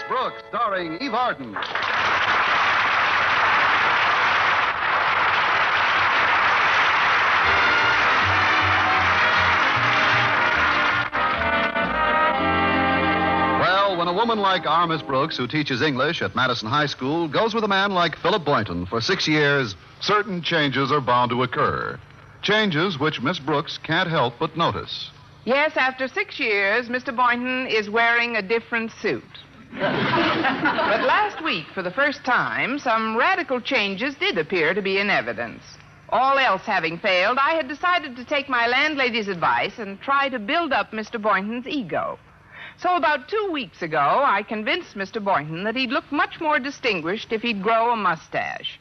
Brooks, starring Eve Arden. Well, when a woman like our Miss Brooks, who teaches English at Madison High School, goes with a man like Philip Boynton for 6 years, certain changes are bound to occur. Changes which Miss Brooks can't help but notice. Yes, after 6 years, Mr. Boynton is wearing a different suit. But last week, for the first time, some radical changes did appear to be in evidence. All else having failed, I had decided to take my landlady's advice and try to build up Mr. Boynton's ego. So about 2 weeks ago, I convinced Mr. Boynton that he'd look much more distinguished if he'd grow a mustache.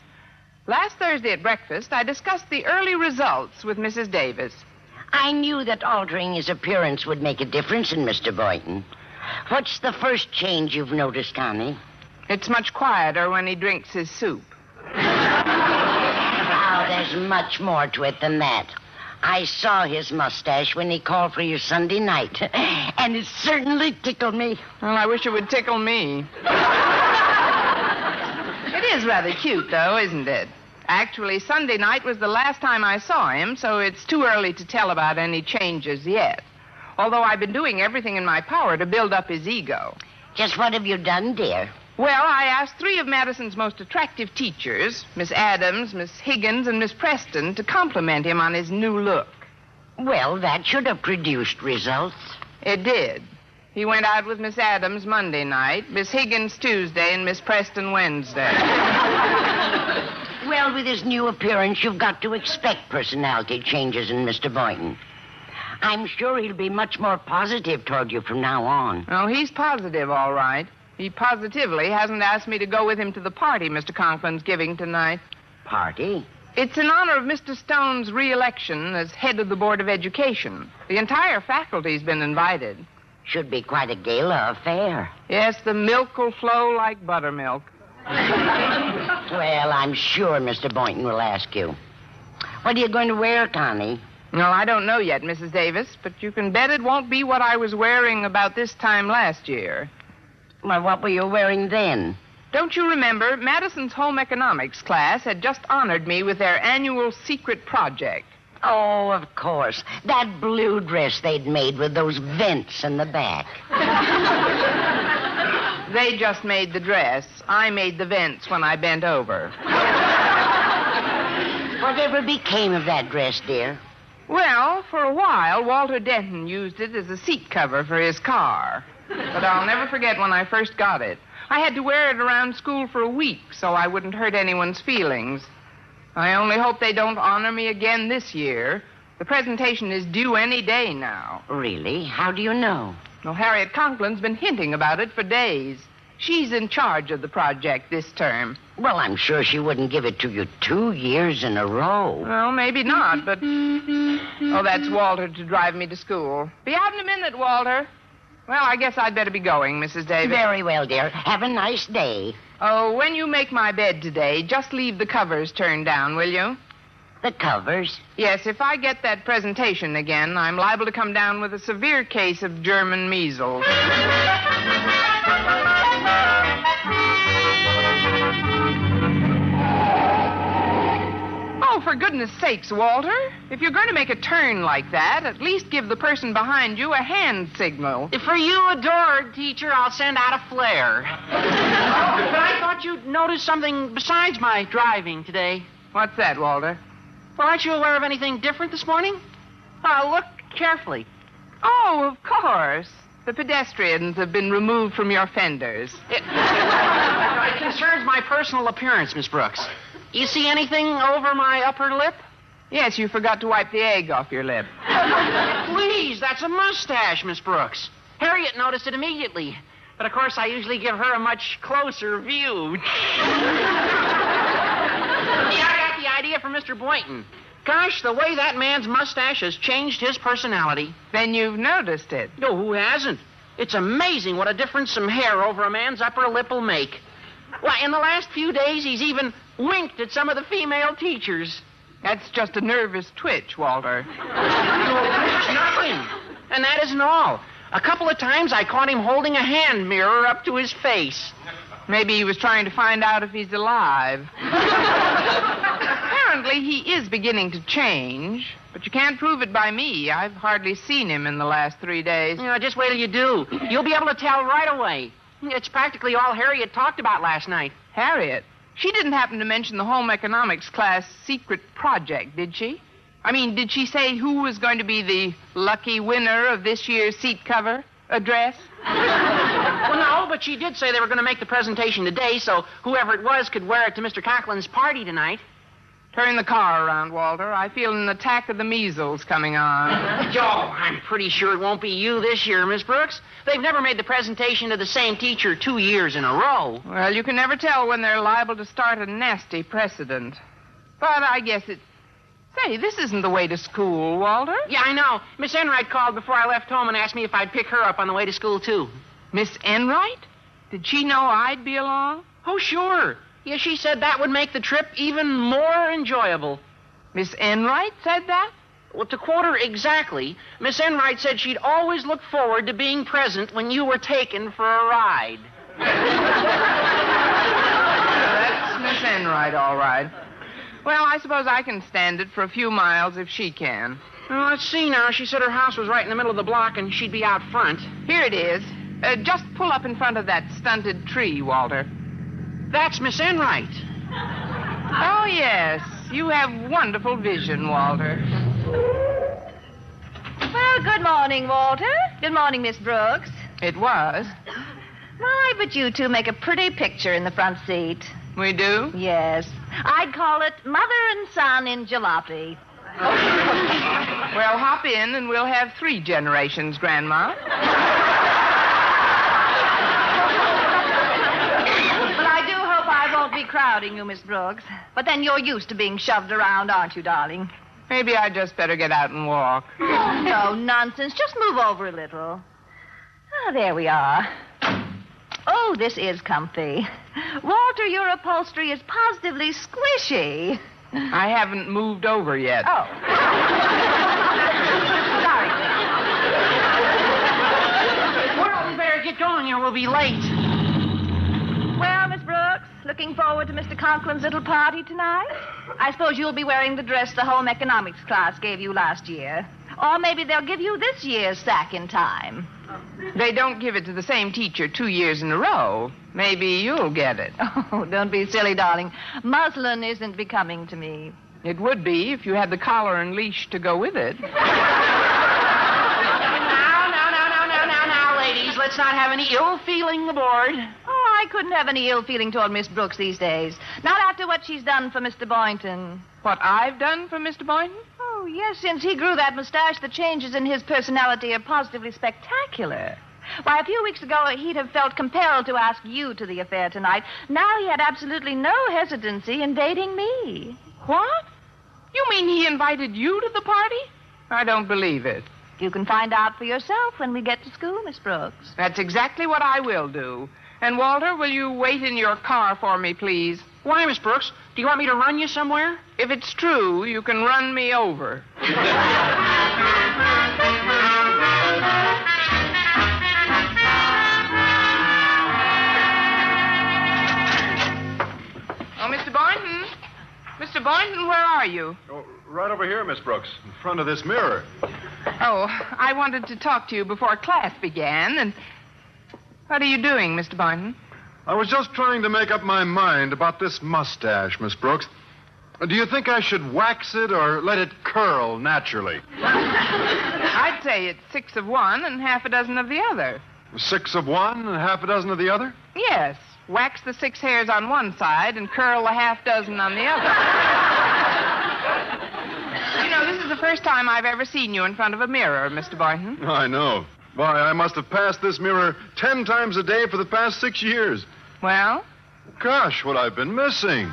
Last Thursday at breakfast, I discussed the early results with Mrs. Davis. I knew that altering his appearance would make a difference in Mr. Boynton. What's the first change you've noticed, Connie? It's much quieter when he drinks his soup. Oh, there's much more to it than that. I saw his mustache when he called for you Sunday night, and it certainly tickled me. Well, I wish it would tickle me. It is rather cute, though, isn't it? Actually, Sunday night was the last time I saw him, so it's too early to tell about any changes yet. Although I've been doing everything in my power to build up his ego. Just what have you done, dear? Well, I asked 3 of Madison's most attractive teachers, Miss Adams, Miss Higgins, and Miss Preston, to compliment him on his new look. Well, that should have produced results. It did. He went out with Miss Adams Monday night, Miss Higgins Tuesday, and Miss Preston Wednesday. Well, with his new appearance, you've got to expect personality changes in Mr. Boynton. I'm sure he'll be much more positive toward you from now on. Oh, he's positive, all right. He positively hasn't asked me to go with him to the party Mr. Conklin's giving tonight. Party? It's in honor of Mr. Stone's re-election as head of the Board of Education. The entire faculty's been invited. Should be quite a gala affair. Yes, the milk will flow like buttermilk. Well, I'm sure Mr. Boynton will ask you. What are you going to wear, Connie? No, I don't know yet, Mrs. Davis, but you can bet it won't be what I was wearing about this time last year. Well, what were you wearing then? Don't you remember, Madison's home economics class had just honored me with their annual secret project. Oh, of course. That blue dress they'd made with those vents in the back. They just made the dress. I made the vents when I bent over. Whatever became of that dress, dear? Well, for a while, Walter Denton used it as a seat cover for his car. But I'll never forget when I first got it. I had to wear it around school for a week so I wouldn't hurt anyone's feelings. I only hope they don't honor me again this year. The presentation is due any day now. Really? How do you know? Well, Harriet Conklin's been hinting about it for days. She's in charge of the project this term. Well, I'm sure she wouldn't give it to you 2 years in a row. Well, maybe not, but... Oh, that's Walter to drive me to school. Be out in a minute, Walter. Well, I guess I'd better be going, Mrs. Davis. Very well, dear. Have a nice day. Oh, when you make my bed today, just leave the covers turned down, will you? The covers? Yes, if I get that presentation again, I'm liable to come down with a severe case of German measles. Oh, for goodness sakes, Walter. If you're going to make a turn like that, at least give the person behind you a hand signal. For you, adored teacher, I'll send out a flare. But I thought you'd noticed something besides my driving today. What's that, Walter? Well, aren't you aware of anything different this morning? Look carefully. Oh, of course. The pedestrians have been removed from your fenders. It concerns my personal appearance, Miss Brooks. You see anything over my upper lip? Yes, you forgot to wipe the egg off your lip. Please, that's a mustache, Miss Brooks. Harriet noticed it immediately. But, of course, I usually give her a much closer view. Yeah, I got the idea from Mr. Boynton. Gosh, the way that man's mustache has changed his personality. Then you've noticed it. No, who hasn't? It's amazing what a difference some hair over a man's upper lip will make. Why, in the last few days, he's even winked at some of the female teachers. That's just a nervous twitch, Walter. It's nothing. And that isn't all. A couple of times I caught him holding a hand mirror up to his face. Maybe he was trying to find out if he's alive. Apparently, he is beginning to change, but you can't prove it by me. I've hardly seen him in the last 3 days. Just wait till you do. You'll be able to tell right away. It's practically all Harriet talked about last night. Harriet? She didn't happen to mention the home economics class secret project, did she? I mean, did she say who was going to be the lucky winner of this year's seat cover address? Well, no, but she did say they were going to make the presentation today, so whoever it was could wear it to Mr. Conklin's party tonight. Turn the car around, Walter. I feel an attack of the measles coming on. Joe, I'm pretty sure it won't be you this year, Miss Brooks. They've never made the presentation to the same teacher 2 years in a row. Well, you can never tell when they're liable to start a nasty precedent. But I guess it... Say, this isn't the way to school, Walter. Yeah, I know. Miss Enright called before I left home and asked me if I'd pick her up on the way to school, too. Miss Enright? Did she know I'd be along? Oh, sure. Yeah, she said that would make the trip even more enjoyable. Miss Enright said that? Well, to quote her exactly, Miss Enright said she'd always look forward to being present when you were taken for a ride. That's Miss Enright, all right. Well, I suppose I can stand it for a few miles if she can. Well, let's see now. She said her house was right in the middle of the block and she'd be out front. Here it is. Just pull up in front of that stunted tree, Walter. That's Miss Enright. Oh, yes. You have wonderful vision, Walter. Well, good morning, Walter. Good morning, Miss Brooks. It was. My, but you two make a pretty picture in the front seat. We do? Yes. I'd call it mother and son in jalopy. Well, hop in and we'll have 3 generations, Grandma. But I do hope I won't be crowding you, Miss Brooks. But then you're used to being shoved around, aren't you, darling? Maybe I'd just better get out and walk. Oh, no, nonsense. Just move over a little. Ah, there we are. Oh, this is comfy. Walter, your upholstery is positively squishy. I haven't moved over yet. Oh. Sorry. Well, we better get going or we'll be late. Well, Miss Brooks, looking forward to Mr. Conklin's little party tonight? I suppose you'll be wearing the dress the home economics class gave you last year. Or maybe they'll give you this year's sack in time. They don't give it to the same teacher 2 years in a row. Maybe you'll get it. Oh, don't be silly, darling. Muslin isn't becoming to me. It would be if you had the collar and leash to go with it. Now, ladies. Let's not have any ill feeling aboard. Oh, I couldn't have any ill feeling toward Miss Brooks these days. Not after what she's done for Mr. Boynton. What I've done for Mr. Boynton? Oh, yes, since he grew that mustache, the changes in his personality are positively spectacular. Why, a few weeks ago, he'd have felt compelled to ask you to the affair tonight. Now he had absolutely no hesitancy in dating me. What? You mean he invited you to the party? I don't believe it. You can find out for yourself when we get to school, Miss Brooks. That's exactly what I will do. And, Walter, will you wait in your car for me, please? Why, Miss Brooks? Do you want me to run you somewhere? If it's true, you can run me over. Oh, Mr. Boynton. Mr. Boynton, where are you? Oh, right over here, Miss Brooks, in front of this mirror. Oh, I wanted to talk to you before class began, and... What are you doing, Mr. Boynton? I was just trying to make up my mind about this mustache, Miss Brooks. Do you think I should wax it or let it curl naturally? I'd say it's 6 of one and half a dozen of the other. 6 of one and half a dozen of the other? Yes. Wax the 6 hairs on one side and curl the half dozen on the other. You know, this is the first time I've ever seen you in front of a mirror, Mr. Boynton. I know. Why, I must have passed this mirror 10 times a day for the past 6 years. Well? Gosh, what I've been missing.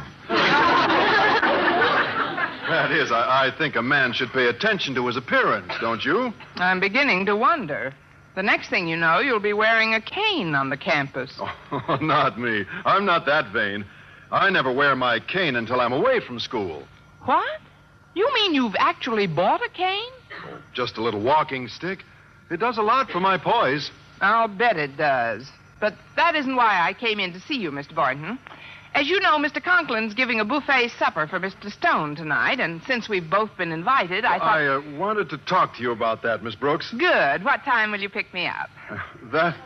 That is, I think a man should pay attention to his appearance, don't you? I'm beginning to wonder. The next thing you know, you'll be wearing a cane on the campus. Oh, not me. I'm not that vain. I never wear my cane until I'm away from school. What? You mean you've actually bought a cane? Just a little walking stick. It does a lot for my poise. I'll bet it does. But that isn't why I came in to see you, Mr. Boynton. As you know, Mr. Conklin's giving a buffet supper for Mr. Stone tonight, and since we've both been invited, I thought... I wanted to talk to you about that, Miss Brooks. Good. What time will you pick me up? That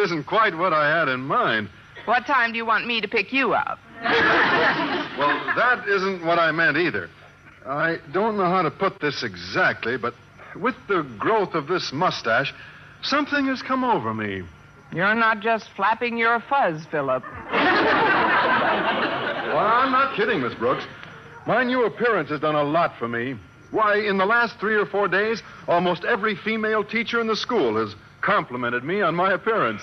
isn't quite what I had in mind. What time do you want me to pick you up? Well, that isn't what I meant either. I don't know how to put this exactly, but with the growth of this mustache, something has come over me. You're not just flapping your fuzz, Philip. Well, I'm not kidding, Miss Brooks. My new appearance has done a lot for me. Why, in the last 3 or 4 days, almost every female teacher in the school has complimented me on my appearance.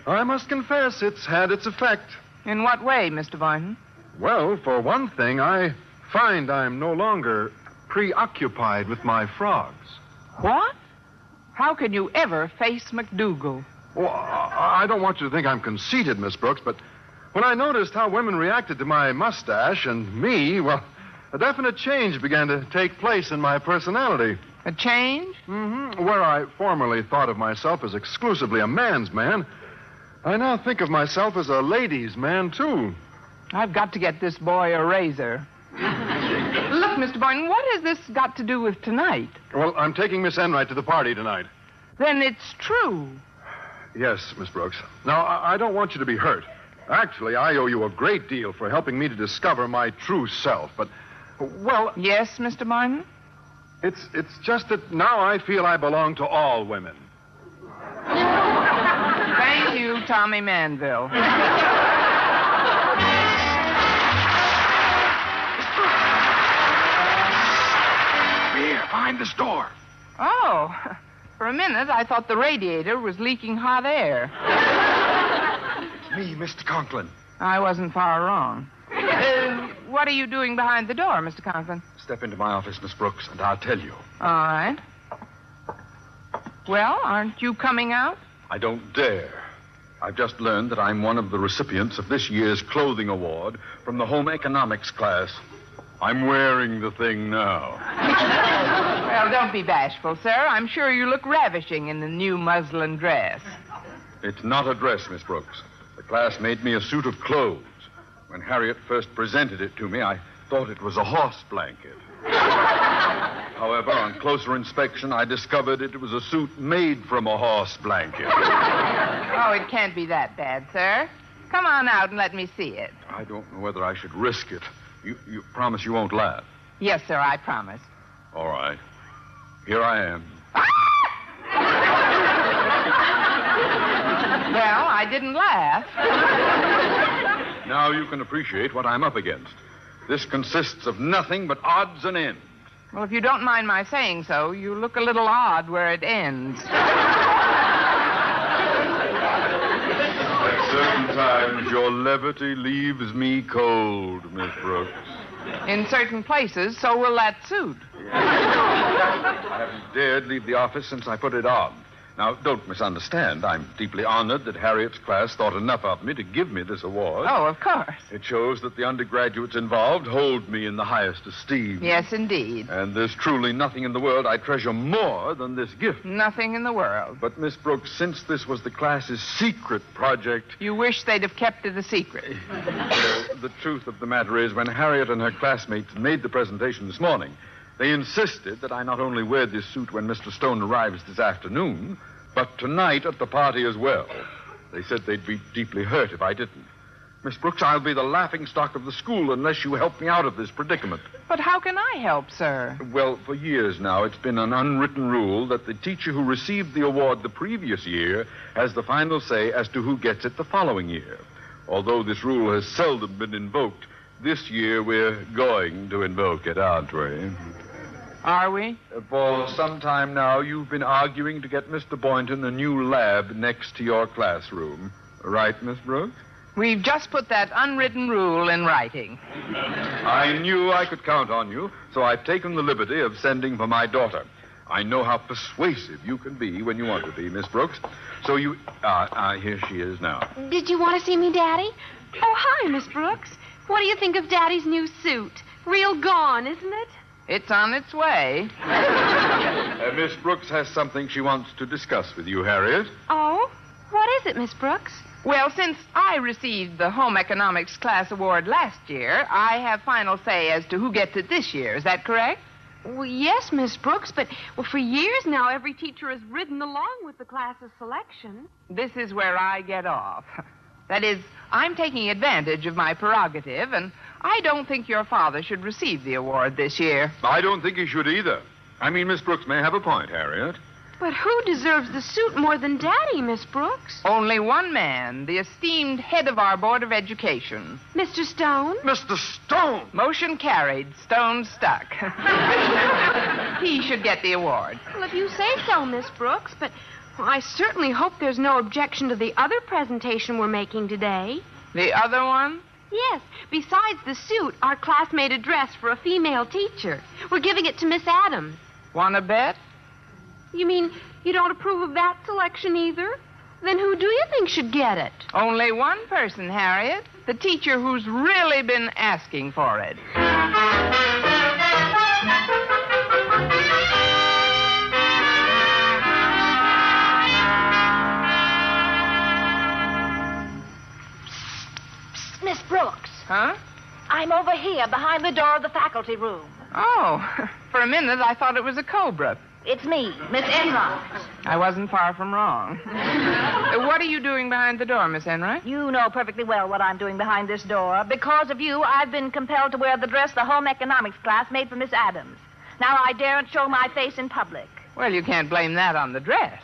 I must confess, it's had its effect. In what way, Mr. Boynton? Well, for one thing, I find I'm no longer preoccupied with my frogs. What? How can you ever face McDougal? Well, I don't want you to think I'm conceited, Miss Brooks, but when I noticed how women reacted to my mustache and me, well, a definite change began to take place in my personality. A change? Mm-hmm. Where I formerly thought of myself as exclusively a man's man, I now think of myself as a ladies' man, too. I've got to get this boy a razor. Look, Mr. Boynton, what has this got to do with tonight? Well, I'm taking Miss Enright to the party tonight. Then it's true. Yes, Miss Brooks. Now, I don't want you to be hurt. Actually, I owe you a great deal for helping me to discover my true self, but, well... Yes, Mr. Boynton? It's just that now I feel I belong to all women. Thank you, Tommy Manville. Here, behind this door. Oh, for a minute I thought the radiator was leaking hot air. It's me, Mr. Conklin. I wasn't far wrong. What are you doing behind the door, Mr. Conklin? Step into my office, Miss Brooks, and I'll tell you. All right. Well, aren't you coming out? I don't dare. I've just learned that I'm one of the recipients of this year's clothing award from the home economics class. I'm wearing the thing now. Well, don't be bashful, sir. I'm sure you look ravishing in the new muslin dress. It's not a dress, Miss Brooks. The class made me a suit of clothes. When Harriet first presented it to me, I thought it was a horse blanket. However, on closer inspection, I discovered it was a suit made from a horse blanket. Oh, it can't be that bad, sir. Come on out and let me see it. I don't know whether I should risk it. You promise you won't laugh? Yes, sir, I promise. All right. Here I am. Well, I didn't laugh. Now you can appreciate what I'm up against. This consists of nothing but odds and ends. Well, if you don't mind my saying so, you look a little odd where it ends. At certain times, your levity leaves me cold, Miss Brooks. In certain places, so will that suit. I haven't dared leave the office since I put it on. Now, don't misunderstand. I'm deeply honored that Harriet's class thought enough of me to give me this award. Oh, of course. It shows that the undergraduates involved hold me in the highest esteem. Yes, indeed. And there's truly nothing in the world I treasure more than this gift. Nothing in the world. But, Miss Brooks, since this was the class's secret project... You wish they'd have kept it a secret. The truth of the matter is, when Harriet and her classmates made the presentation this morning, they insisted that I not only wear this suit when Mr. Stone arrives this afternoon, but tonight at the party as well. They said they'd be deeply hurt if I didn't. Miss Brooks, I'll be the laughingstock of the school unless you help me out of this predicament. But how can I help, sir? Well, for years now, it's been an unwritten rule that the teacher who received the award the previous year has the final say as to who gets it the following year. Although this rule has seldom been invoked, this year we're going to invoke it, aren't we? Are we? For some time now, you've been arguing to get Mr. Boynton a new lab next to your classroom. Right, Miss Brooks? We've just put that unwritten rule in writing. I knew I could count on you, so I've taken the liberty of sending for my daughter. I know how persuasive you can be when you want to be, Miss Brooks. So you... here she is now. Did you want to see me, Daddy? Oh, hi, Miss Brooks. What do you think of Daddy's new suit? Real gone, isn't it? It's on its way. Miss Brooks has something she wants to discuss with you, Harriet. Oh? What is it, Miss Brooks? Well, since I received the Home Economics Class Award last year, I have final say as to who gets it this year. Is that correct? Well, yes, Miss Brooks, but for years now, every teacher has ridden along with the class's selection. This is where I get off. That is, I'm taking advantage of my prerogative, and I don't think your father should receive the award this year. I don't think he should either. I mean, Miss Brooks may have a point, Harriet. But who deserves the suit more than Daddy, Miss Brooks? Only one man, the esteemed head of our Board of Education. Mr. Stone? Mr. Stone! Motion carried, Stone stuck. He should get the award. Well, if you say so, Miss Brooks, but I certainly hope there's no objection to the other presentation we're making today. The other one? Yes. Besides the suit, our class made a dress for a female teacher. We're giving it to Miss Adams. Want to bet? You mean you don't approve of that selection either? Then who do you think should get it? Only one person, Harriet. The teacher who's really been asking for it. Miss Brooks. Huh? I'm over here behind the door of the faculty room. Oh, for a minute I thought it was a cobra. It's me, Miss Enright. I wasn't far from wrong. What are you doing behind the door, Miss Enright? You know perfectly well what I'm doing behind this door. Because of you, I've been compelled to wear the dress the home economics class made for Miss Adams. Now I daren't show my face in public. Well, you can't blame that on the dress.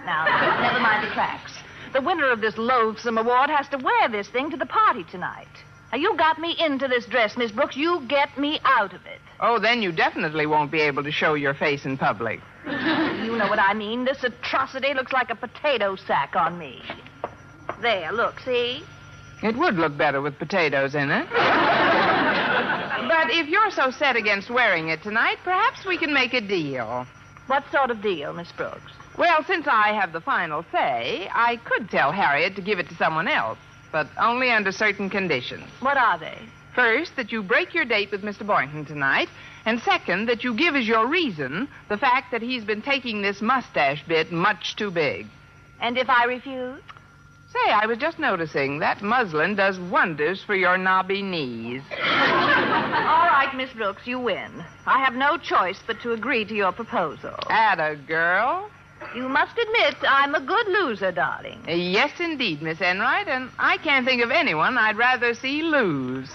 Now, never mind the tracks. The winner of this loathsome award has to wear this thing to the party tonight. Now, you got me into this dress, Miss Brooks. You get me out of it. Oh, then you definitely won't be able to show your face in public. You know what I mean. This atrocity looks like a potato sack on me. There, look, see? It would look better with potatoes in it. But if you're so set against wearing it tonight, perhaps we can make a deal. What sort of deal, Miss Brooks? Well, since I have the final say, I could tell Harriet to give it to someone else, but only under certain conditions. What are they? First, that you break your date with Mr. Boynton tonight, and second, that you give as your reason the fact that he's been taking this mustache bit much too big. And if I refuse? Say, I was just noticing that muslin does wonders for your knobby knees. All right, Miss Brooks, you win. I have no choice but to agree to your proposal. Atta girl. You must admit I'm a good loser, darling. Yes, indeed, Miss Enright, and I can't think of anyone I'd rather see lose.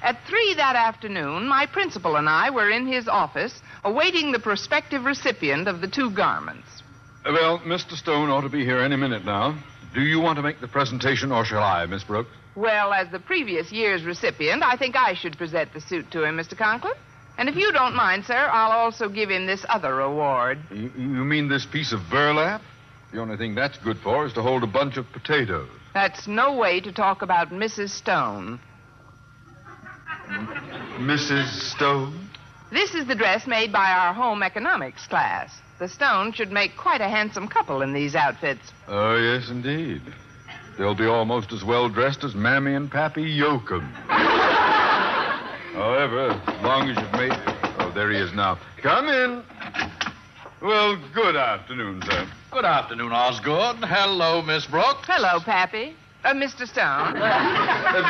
At 3 that afternoon, my principal and I were in his office awaiting the prospective recipient of the 2 garments. Well, Mr. Stone ought to be here any minute now. Do you want to make the presentation, or shall I, Miss Brooks? Well, as the previous year's recipient, I think I should present the suit to him, Mr. Conklin. And if you don't mind, sir, I'll also give him this other award. You mean this piece of burlap? The only thing that's good for is to hold a bunch of potatoes. That's no way to talk about Mrs. Stone. Mrs. Stone? This is the dress made by our home economics class. The Stones should make quite a handsome couple in these outfits. Oh, yes, indeed. They'll be almost as well dressed as Mammy and Pappy Yoakum. However, as long as you've made... Oh, there he is now. Come in. Well, good afternoon, sir. Good afternoon, Osgood. Hello, Miss Brooks. Hello, Pappy. Mr. Stone.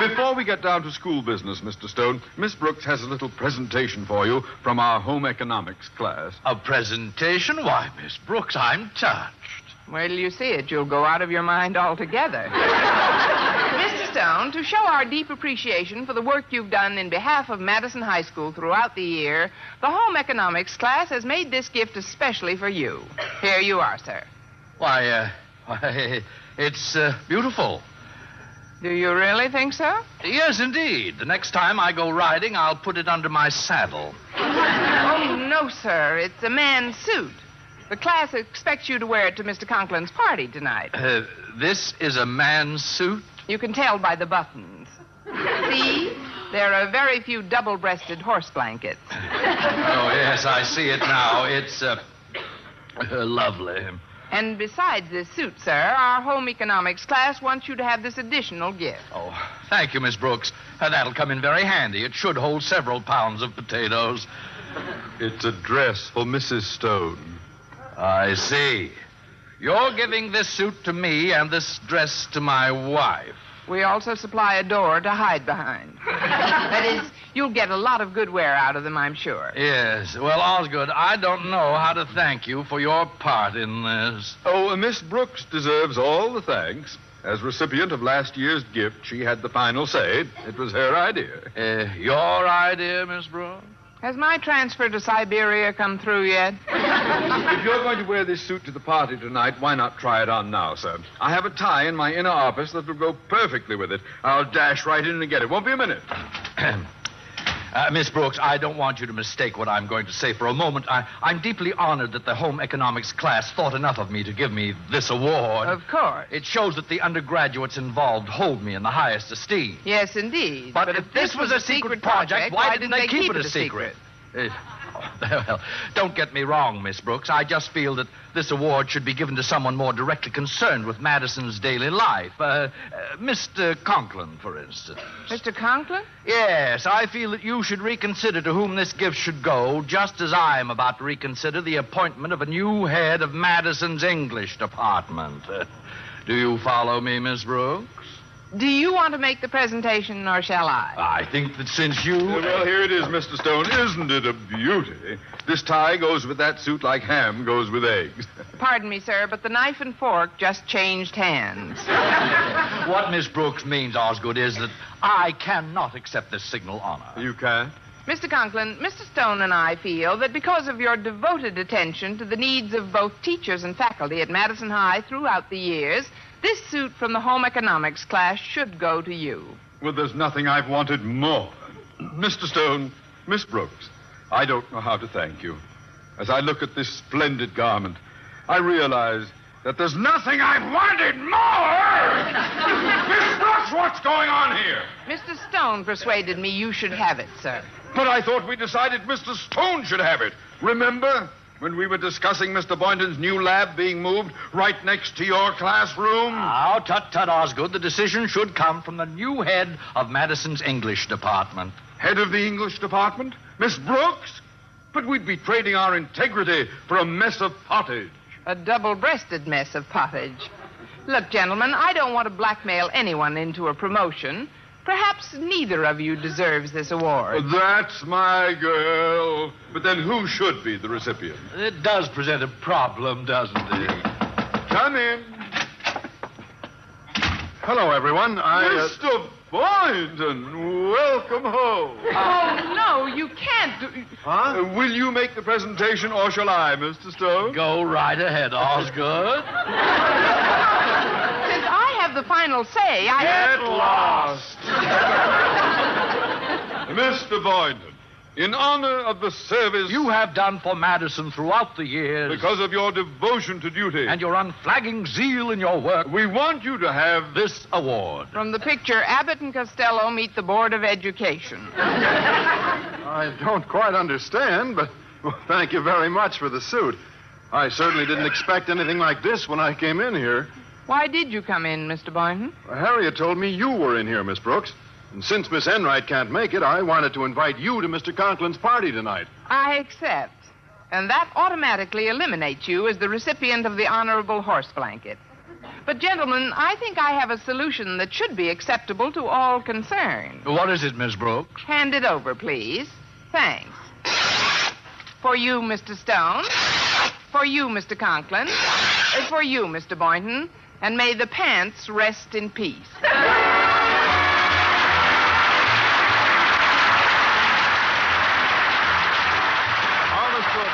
Before we get down to school business, Mr. Stone, Miss Brooks has a little presentation for you from our home economics class. A presentation? Why, Miss Brooks, I'm touched. Wait till you see it. You'll go out of your mind altogether. Mr. Stone, to show our deep appreciation for the work you've done in behalf of Madison High School throughout the year, the home economics class has made this gift especially for you. Here you are, sir. Why, it's beautiful. Do you really think so? Yes, indeed. The next time I go riding, I'll put it under my saddle. Oh, no, sir. It's a man's suit. The class expects you to wear it to Mr. Conklin's party tonight. This is a man's suit? You can tell by the buttons. See? There are very few double-breasted horse blankets. Oh, yes, I see it now. It's lovely. And besides this suit, sir, our home economics class wants you to have this additional gift. Oh, thank you, Miss Brooks. That'll come in very handy. It should hold several pounds of potatoes. It's a dress for Mrs. Stone. I see. You're giving this suit to me and this dress to my wife. We also supply a door to hide behind. That is, you'll get a lot of good wear out of them, I'm sure. Yes. Well, Osgood, I don't know how to thank you for your part in this. Oh, Miss Brooks deserves all the thanks. As recipient of last year's gift, she had the final say. It was her idea. Your idea, Miss Brooks? Has my transfer to Siberia come through yet? If you're going to wear this suit to the party tonight, why not try it on now, sir? I have a tie in my inner office that will go perfectly with it. I'll dash right in and get it. Won't be a minute. Miss Brooks, I don't want you to mistake what I'm going to say for a moment. I'm deeply honored that the home economics class thought enough of me to give me this award. Of course. It shows that the undergraduates involved hold me in the highest esteem. Yes, indeed. But if this was a secret project, why didn't they keep it a secret? Well, don't get me wrong, Miss Brooks. I just feel that this award should be given to someone more directly concerned with Madison's daily life. Mr. Conklin, for instance. Mr. Conklin? Yes, I feel that you should reconsider to whom this gift should go, just as I am about to reconsider the appointment of a new head of Madison's English department. Do you follow me, Miss Brooks? Do you want to make the presentation, or shall I? I think that since you... Well, here it is, Mr. Stone. Isn't it a beauty? This tie goes with that suit like ham goes with eggs. Pardon me, sir, but the knife and fork just changed hands. What Miss Brooks means, Osgood, is that I cannot accept this signal honor. You can't? Mr. Conklin, Mr. Stone and I feel that because of your devoted attention to the needs of both teachers and faculty at Madison High throughout the years, this suit from the home economics class should go to you. Well, there's nothing I've wanted more. Mr. Stone, Miss Brooks, I don't know how to thank you. As I look at this splendid garment, I realize that there's nothing I've wanted more! Miss Brooks, what's going on here? Mr. Stone persuaded me you should have it, sir. But I thought we decided Mr. Stone should have it. Remember when we were discussing Mr. Boynton's new lab being moved right next to your classroom? Now, tut, Osgood, the decision should come from the new head of Madison's English department. Head of the English department? Miss Brooks? But we'd be trading our integrity for a mess of pottage. A double-breasted mess of pottage. Look, gentlemen, I don't want to blackmail anyone into a promotion. Perhaps neither of you deserves this award. That's my girl. But then who should be the recipient? It does present a problem, doesn't it? Come in. Hello, everyone. Mr. Boynton, welcome home. Oh, no, you can't do... Huh? Will you make the presentation, or shall I, Mr. Stone? Go right ahead, Osgood. Since I have the final say, I... Get lost. Mr. Boynton, in honor of the service You have done for Madison throughout the years, because of your devotion to duty, and your unflagging zeal in your work, we want you to have this award. From the picture Abbott and Costello Meet the Board of Education. I don't quite understand, but thank you very much for the suit. I certainly didn't expect anything like this when I came in here. Why did you come in, Mr. Boynton? Harriet told me you were in here, Miss Brooks. And since Miss Enright can't make it, I wanted to invite you to Mr. Conklin's party tonight. I accept. And that automatically eliminates you as the recipient of the honorable horse blanket. But, gentlemen, I think I have a solution that should be acceptable to all concerned. What is it, Miss Brooks? Hand it over, please. Thanks. For you, Mr. Stone. For you, Mr. Conklin. For you, Mr. Boynton. And may the pants rest in peace.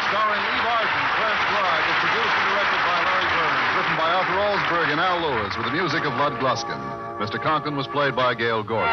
Starring Eve Arden, transcribed, was produced and directed by Larry Burns, written by Alfred Alsberg and Al Lewis, with the music of Lud Gluskin. Mr. Conklin was played by Gale Gordon.